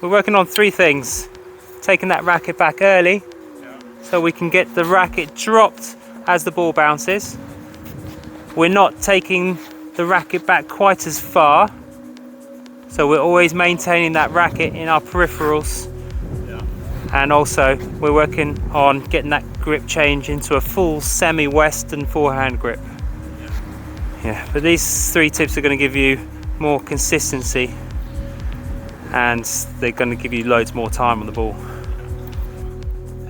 we're working on three things. Taking that racket back early, so we can get the racket dropped as the ball bounces. We're not taking the racket back quite as far, so we're always maintaining that racket in our peripherals. And also we're working on getting that grip change into a full semi-western forehand grip. Yeah, but these three tips are going to give you more consistency, and they're going to give you loads more time on the ball.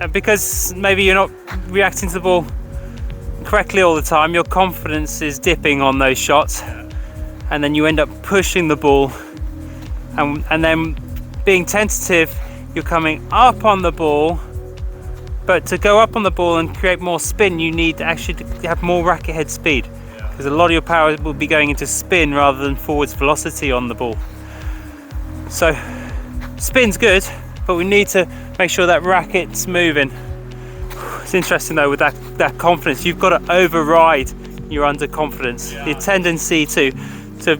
And because maybe you're not reacting to the ball correctly all the time, your confidence is dipping on those shots, and then you end up pushing the ball, and then being tentative, you're coming up on the ball. But to go up on the ball and create more spin, you need to actually have more racket head speed, because a lot of your power will be going into spin rather than forwards velocity on the ball. So spin's good, but we need to make sure that racket's moving. It's interesting though, with that confidence, you've got to override your underconfidence, your tendency to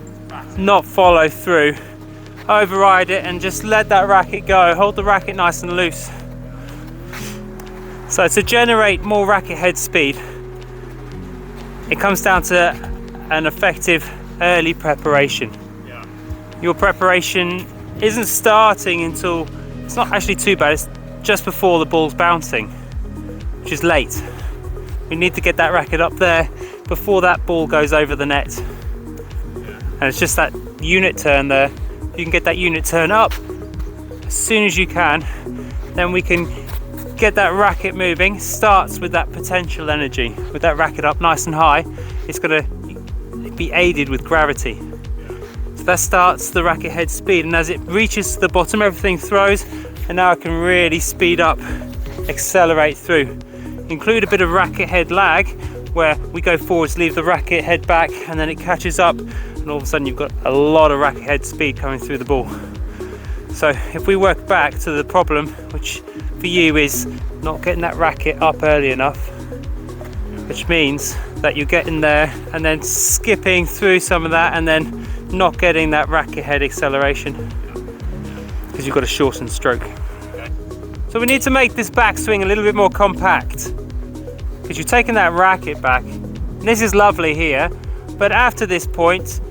not follow through. Override it and just let that racket go. Hold the racket nice and loose. So to generate more racket head speed, it comes down to an effective early preparation. Your preparation isn't starting until, it's not actually too bad, it's just before the ball's bouncing, which is late. We need to get that racket up there before that ball goes over the net. And it's just that unit turn there. If you can get that unit turn up as soon as you can, then we can get that racket moving. Starts with that potential energy. With that racket up nice and high, it's going to be aided with gravity. So that starts the racket head speed, and as it reaches the bottom, everything throws, and now I can really speed up, accelerate through. Include a bit of racket head lag, where we go forwards, leave the racket head back, and then it catches up, and all of a sudden you've got a lot of racket head speed coming through the ball. So if we work back to the problem, which for you is not getting that racket up early enough, which means that you're getting there and then skipping through some of that and then not getting that racket head acceleration because you've got a shortened stroke. So we need to make this backswing a little bit more compact, because you're taking that racket back. And this is lovely here, but after this point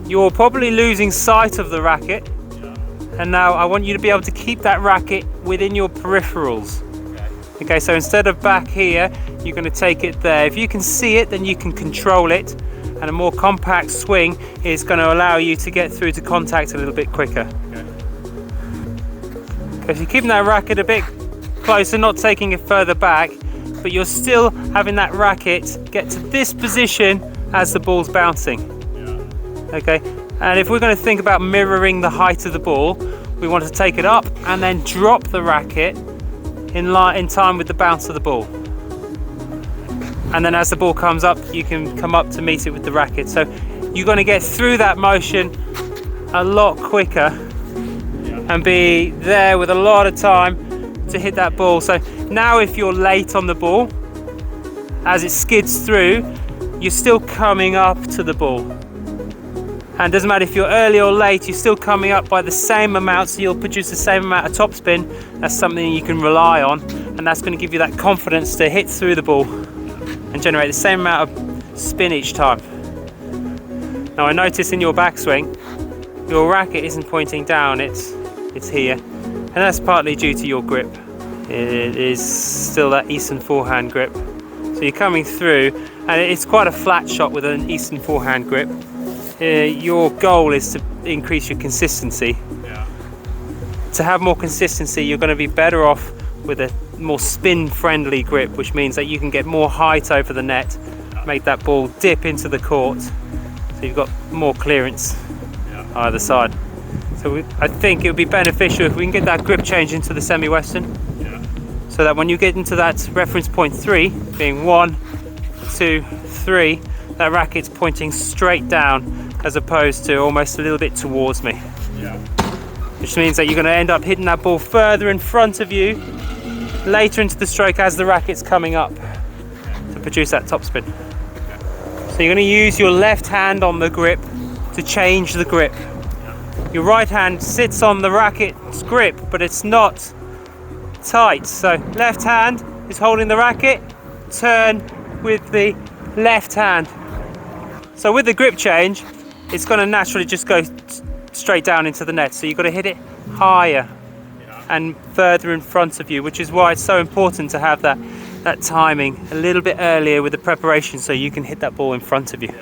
you're probably losing sight of the racket, and now I want you to be able to keep that racket within your peripherals. Okay, so instead of back here, you're going to take it there. If you can see it, then you can control it, and a more compact swing is going to allow you to get through to contact a little bit quicker. Okay, so you're keeping that racket a bit closer, not taking it further back, but you're still having that racket get to this position as the ball's bouncing. Okay, and if we're going to think about mirroring the height of the ball, we want to take it up and then drop the racket in time with the bounce of the ball. And then as the ball comes up, you can come up to meet it with the racket. So you're going to get through that motion a lot quicker and be there with a lot of time to hit that ball. So now if you're late on the ball, as it skids through, you're still coming up to the ball. And it doesn't matter if you're early or late, you're still coming up by the same amount, so you'll produce the same amount of topspin. That's something you can rely on, and that's going to give you that confidence to hit through the ball and generate the same amount of spin each time. Now I notice in your backswing, your racket isn't pointing down, it's here, and that's partly due to your grip. It is still that Eastern forehand grip. So you're coming through, and it's quite a flat shot with an Eastern forehand grip. Your goal is to increase your consistency. To have more consistency, you're going to be better off with a more spin-friendly grip, which means that you can get more height over the net, make that ball dip into the court, so you've got more clearance either side. So I think it would be beneficial if we can get that grip change into the semi-western, so that when you get into that reference point 3, being 1, 2, 3, that racket's pointing straight down as opposed to almost a little bit towards me. Which means that you're going to end up hitting that ball further in front of you later into the stroke as the racket's coming up to produce that topspin. So you're going to use your left hand on the grip to change the grip. your right hand sits on the racket's grip, but it's not tight. So left hand is holding the racket, turn with the left hand. So with the grip change, it's going to naturally just go straight down into the net. So you've got to hit it higher and further in front of you, which is why it's so important to have that timing a little bit earlier with the preparation, so you can hit that ball in front of you.